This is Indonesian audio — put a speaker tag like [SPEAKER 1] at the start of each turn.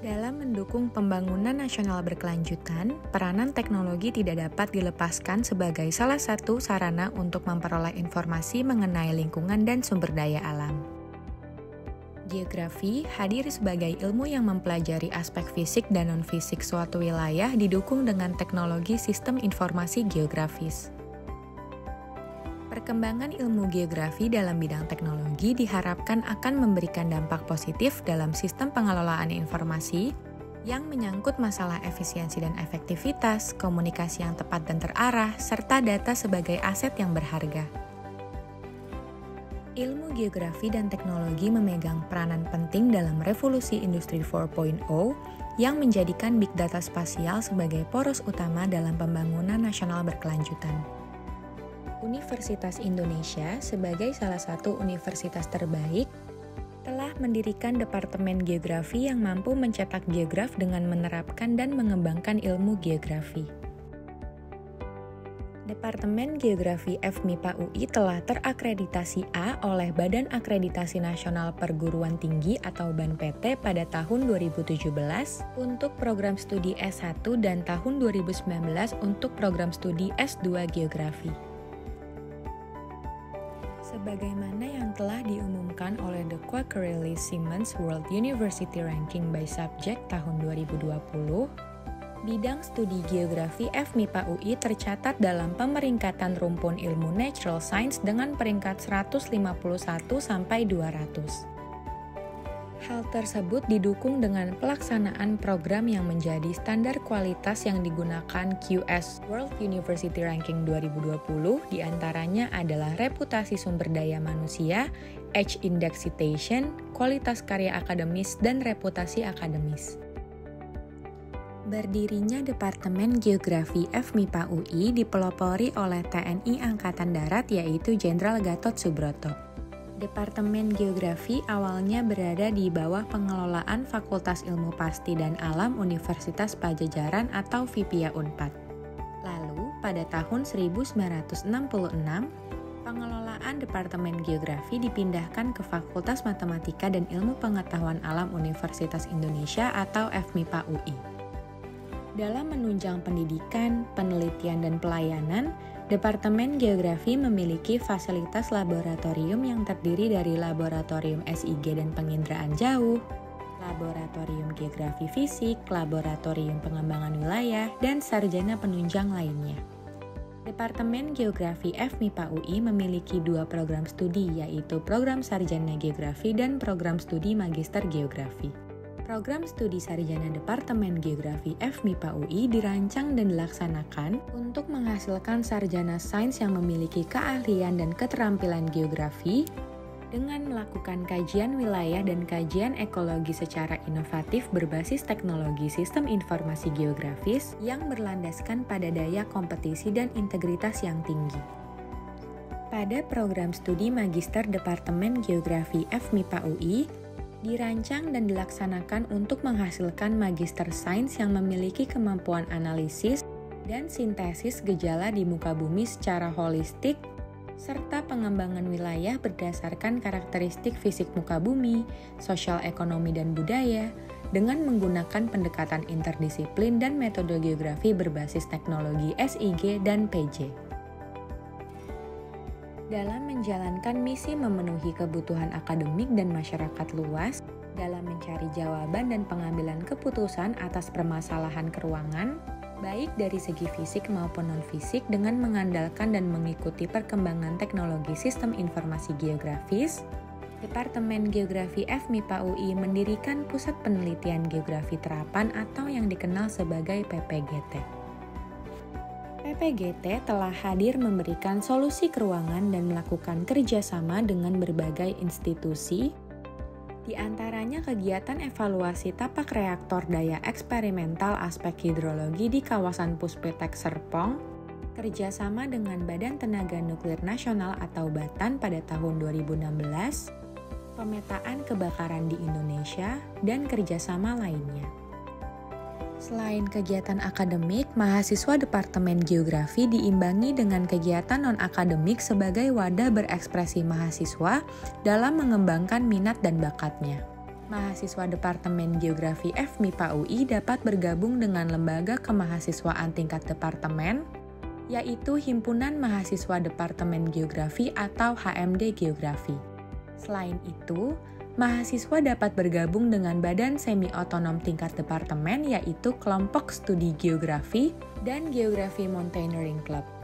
[SPEAKER 1] Dalam mendukung pembangunan nasional berkelanjutan, peranan teknologi tidak dapat dilepaskan sebagai salah satu sarana untuk memperoleh informasi mengenai lingkungan dan sumber daya alam. Geografi hadir sebagai ilmu yang mempelajari aspek fisik dan non-fisik suatu wilayah didukung dengan teknologi sistem informasi geografis. Perkembangan ilmu geografi dalam bidang teknologi diharapkan akan memberikan dampak positif dalam sistem pengelolaan informasi yang menyangkut masalah efisiensi dan efektivitas, komunikasi yang tepat dan terarah, serta data sebagai aset yang berharga. Ilmu geografi dan teknologi memegang peranan penting dalam revolusi industri 4.0 yang menjadikan big data spasial sebagai poros utama dalam pembangunan nasional berkelanjutan. Universitas Indonesia sebagai salah satu universitas terbaik telah mendirikan Departemen Geografi yang mampu mencetak geograf dengan menerapkan dan mengembangkan ilmu geografi. Departemen Geografi FMIPA UI telah terakreditasi A oleh Badan Akreditasi Nasional Perguruan Tinggi atau BANPT pada tahun 2017 untuk program studi S1 dan tahun 2019 untuk program studi S2 Geografi. Sebagaimana yang telah diumumkan oleh The Quacquarelli-Symonds World University Ranking by Subject tahun 2020, bidang studi geografi FMIPA UI tercatat dalam pemeringkatan rumpun ilmu Natural Science dengan peringkat 151 sampai 200. Hal tersebut didukung dengan pelaksanaan program yang menjadi standar kualitas yang digunakan QS World University Ranking 2020, diantaranya adalah reputasi sumber daya manusia, H-Index Citation, kualitas karya akademis, dan reputasi akademis. Berdirinya Departemen Geografi FMIPA UI dipelopori oleh TNI Angkatan Darat yaitu Jenderal Gatot Subroto. Departemen Geografi awalnya berada di bawah pengelolaan Fakultas Ilmu Pasti dan Alam Universitas Pajajaran atau FIPIA Unpad. Lalu, pada tahun 1966, pengelolaan Departemen Geografi dipindahkan ke Fakultas Matematika dan Ilmu Pengetahuan Alam Universitas Indonesia atau FMIPA UI. Dalam menunjang pendidikan, penelitian, dan pelayanan, Departemen Geografi memiliki fasilitas laboratorium yang terdiri dari Laboratorium SIG dan Penginderaan Jauh, Laboratorium Geografi Fisik, Laboratorium Pengembangan Wilayah, dan sarjana penunjang lainnya. Departemen Geografi FMIPA UI memiliki 2 program studi, yaitu Program Sarjana Geografi dan Program Studi Magister Geografi. Program studi sarjana Departemen Geografi FMIPA UI dirancang dan dilaksanakan untuk menghasilkan sarjana sains yang memiliki keahlian dan keterampilan geografi dengan melakukan kajian wilayah dan kajian ekologi secara inovatif berbasis teknologi sistem informasi geografis yang berlandaskan pada daya kompetisi dan integritas yang tinggi. Pada program studi Magister Departemen Geografi FMIPA UI, dirancang dan dilaksanakan untuk menghasilkan magister sains yang memiliki kemampuan analisis dan sintesis gejala di muka bumi secara holistik, serta pengembangan wilayah berdasarkan karakteristik fisik muka bumi, sosial ekonomi dan budaya, dengan menggunakan pendekatan interdisiplin dan metode geografi berbasis teknologi SIG dan PJ. Dalam menjalankan misi memenuhi kebutuhan akademik dan masyarakat luas, dalam mencari jawaban dan pengambilan keputusan atas permasalahan keuangan, baik dari segi fisik maupun non-fisik dengan mengandalkan dan mengikuti perkembangan teknologi sistem informasi geografis, Departemen Geografi FMIPA UI mendirikan Pusat Penelitian Geografi Terapan atau yang dikenal sebagai PPGT. PPGT telah hadir memberikan solusi keuangan dan melakukan kerjasama dengan berbagai institusi, di antaranya kegiatan evaluasi tapak reaktor daya eksperimental aspek hidrologi di kawasan Puspetek Serpong, kerjasama dengan Badan Tenaga Nuklir Nasional atau BATAN pada tahun 2016, pemetaan kebakaran di Indonesia, dan kerjasama lainnya. Selain kegiatan akademik, mahasiswa Departemen Geografi diimbangi dengan kegiatan non-akademik sebagai wadah berekspresi mahasiswa dalam mengembangkan minat dan bakatnya. Mahasiswa Departemen Geografi FMIPA UI dapat bergabung dengan lembaga kemahasiswaan tingkat departemen, yaitu Himpunan Mahasiswa Departemen Geografi atau HMD Geografi. Selain itu, mahasiswa dapat bergabung dengan badan semi-otonom tingkat departemen, yaitu Kelompok Studi Geografi dan Geografi Mountaineering Club.